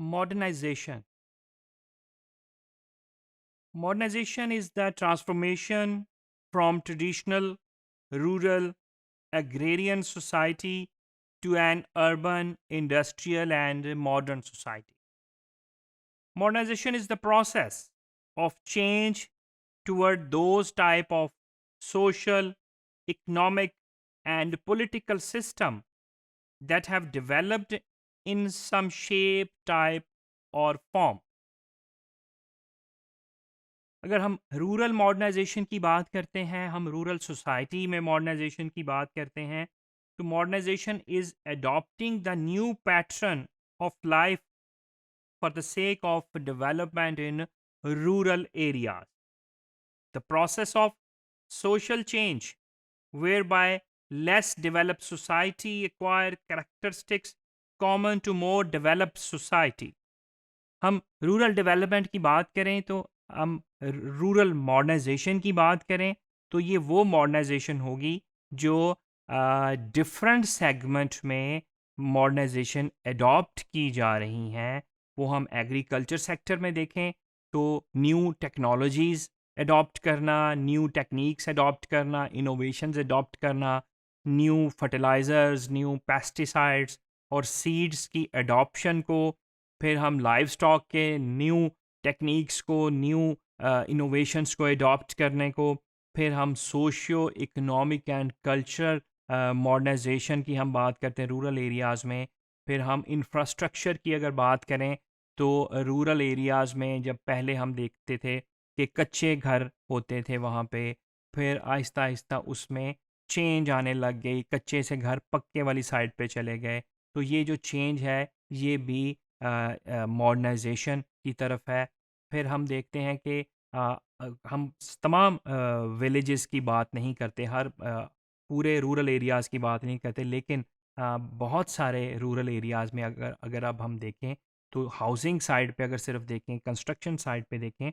Modernization. Modernization is the transformation from traditional rural agrarian society to an urban, industrial, and modern society. Modernization is the process of change toward those type of social, economic, and political system that have developed in some shape, type, or form. अगर हम rural modernisation की बात करते हैं, हम rural society में modernisation की बात करते हैं, तो modernization is adopting the new pattern of life for the sake of development in rural areas. The process of social change, whereby less developed society acquire characteristics common to more developed society. हम rural development की बात करें तो हम rural modernisation की बात करें तो ये वो मॉडर्नाइजेशन होगी जो डिफरेंट सेगमेंट में मॉडर्नाइजेशन अडॉप्ट की जा रही हैं। वो हम एग्रीकल्चर सेक्टर में देखें तो न्यू टेक्नोलॉजीज़ अडॉप्ट करना, न्यू टेक्निक्स अडॉप्ट करना, इनोवेशंस अडॉप्ट करना, न्यू फर्टिलाइज़र्स, न्यू पेस्टिसाइड्स और सीड्स की अडॉप्शन को, फिर हम लाइव स्टॉक के न्यू टेक्निक्स को, न्यू इनोवेशंस को अडॉप्ट करने को, फिर हम socio economic and cultural modernization की हम बात करते हैं रूरल एरियाज़ में। फिर हम इंफ्रास्ट्रक्चर की अगर बात करें तो रूरल एरियाज़ में जब पहले हम देखते थे कि कच्चे घर होते थे वहाँ पे, फिर आहिस्ता आहिस्ता उसमें चेंज आने लग गई, कच्चे से घर पक्के वाली साइड पे चले गए। तो ये जो चेंज है ये भी मॉडर्नाइजेशन की तरफ है। फिर हम देखते हैं कि हम तमाम विलेजेस की बात नहीं करते, हर पूरे रूरल एरियाज़ की बात नहीं करते, लेकिन बहुत सारे रूरल एरियाज़ में अगर अगर अब हम देखें तो हाउसिंग साइड पे अगर सिर्फ देखें, कंस्ट्रक्शन साइड पे देखें,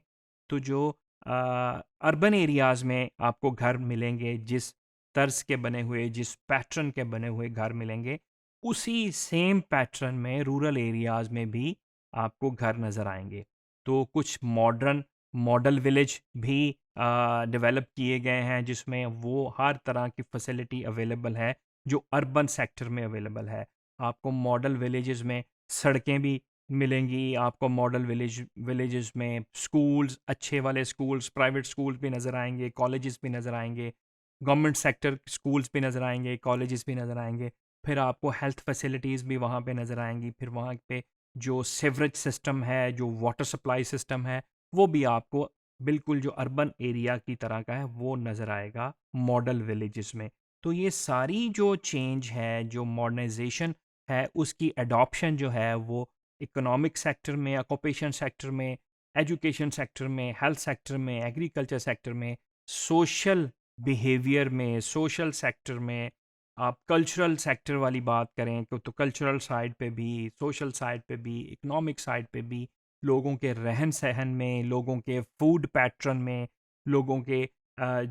तो जो अर्बन एरियाज़ में आपको घर मिलेंगे, जिस तर्ज के बने हुए, जिस पैटर्न के बने हुए घर मिलेंगे, उसी सेम पैटर्न में रूरल एरियाज़ में भी आपको घर नज़र आएंगे। तो कुछ मॉडर्न मॉडल विलेज भी डेवलप किए गए हैं जिसमें वो हर तरह की फैसिलिटी अवेलेबल है जो अर्बन सेक्टर में अवेलेबल है। आपको मॉडल विलेजेस में सड़कें भी मिलेंगी, आपको मॉडल विलेजेस में स्कूल्स, अच्छे वाले स्कूल्स, प्राइवेट स्कूल्स भी नज़र आएंगे, कॉलेजेस भी नज़र आएंगे, गवर्नमेंट सेक्टर स्कूल्स भी नज़र आएंगे, कॉलेजेस भी नज़र आएंगे। फिर आपको हेल्थ फैसिलिटीज़ भी वहाँ पे नज़र आएंगी। फिर वहाँ पे जो सीवरेज सिस्टम है, जो वाटर सप्लाई सिस्टम है, वो भी आपको बिल्कुल जो अर्बन एरिया की तरह का है वो नज़र आएगा मॉडल विलेजेस में। तो ये सारी जो चेंज है, जो मॉडर्नाइजेशन है, उसकी अडॉप्शन जो है वो इकोनॉमिक सेक्टर में, ऑक्यूपेशन सेक्टर में, एजुकेशन सेक्टर में, हेल्थ सेक्टर में, एग्रीकल्चर सेक्टर में, सोशल बिहेवियर में, सोशल सेक्टर में, आप कल्चरल सेक्टर वाली बात करें तो कल्चरल साइड पे भी, सोशल साइड पे भी, इकोनॉमिक साइड पे भी, लोगों के रहन सहन में, लोगों के फूड पैटर्न में, लोगों के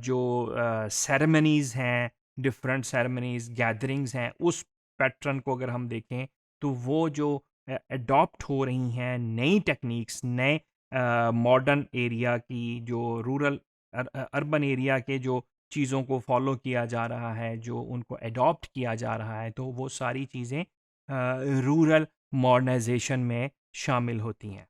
जो सेरेमनीज़ हैं, डिफरेंट सेरेमनीज़, गैदरिंग्स हैं, उस पैटर्न को अगर हम देखें तो वो जो अडॉप्ट हो रही हैं नई टेक्निक्स, नए मॉडर्न एरिया की, जो रूरल अर्बन एरिया के जो चीज़ों को फॉलो किया जा रहा है, जो उनको अडॉप्ट किया जा रहा है, तो वो सारी चीज़ें रूरल मॉडर्नाइजेशन में शामिल होती हैं।